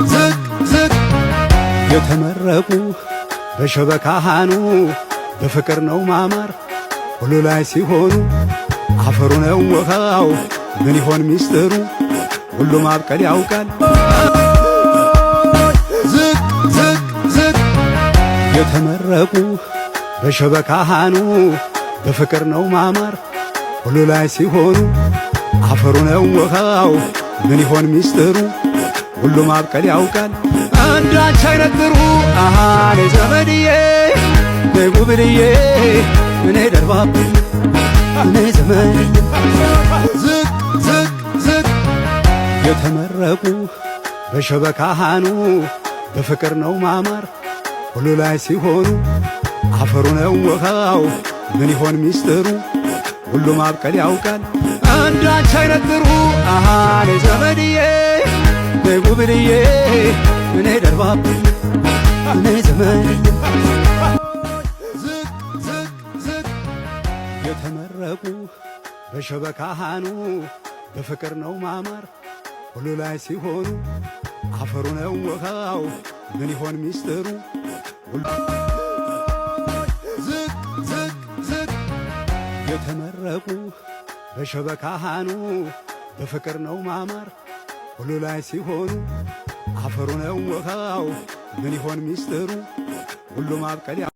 ዝቅ ዝቅ የተመረቁ በሸበካሃኑ በፍቅር ነው ማማር ሁሉ ላይ ሲሆኑ አፈሩ ነው ውሃው ምን ይሆን ሚስጥሩ ሁሉ ማብቀል ያውቃል። ዝቅ ዝቅ ዝቅ የተመረቁ በሸበካሃኑ በፍቅር ነው ማማር ሁሉ ላይ ሲሆኑ አፈሩ ነው ውሃው ምን ይሆን ሚስጥሩ ሁሉ ማብቀል ያውቃል። አንዳች አይነት ጥሩ አሃኔ ዘመድዬ ጉብልዬ እኔ ደርባብ እኔ ዘመድ ዝቅ ዝቅ ዝቅ የተመረቁ በሸበካሃኑ በፍቅር ነው ማማር ሁሉ ላይ ሲሆኑ አፈሩ ነው ውሃው ምን ይሆን ሚስጥሩ ሁሉ ማብቀል ያውቃል። አንዳች አይነት ጥሩ አሃኔ ዘመድዬ ጉብልዬ እኔ ደርባብ እኔ ዘመድ ዝቅ ዝቅ ዝቅ የተመረቁ በሸበካሃኑ በፍቅር ነው ማማር ሁሉ ላይ ሲሆኑ አፈሩ ነው ውሃው ምን ይሆን ሚስጥሩ ዝቅ ዝቅ ዝቅ የተመረቁ በሸበካሃኑ በፍቅር ነው ማማር ሁሉ ላይ ሲሆኑ አፈሩ ነው ውሃው ምን ይሆን ሚስጥሩ ሁሉ ማብቀል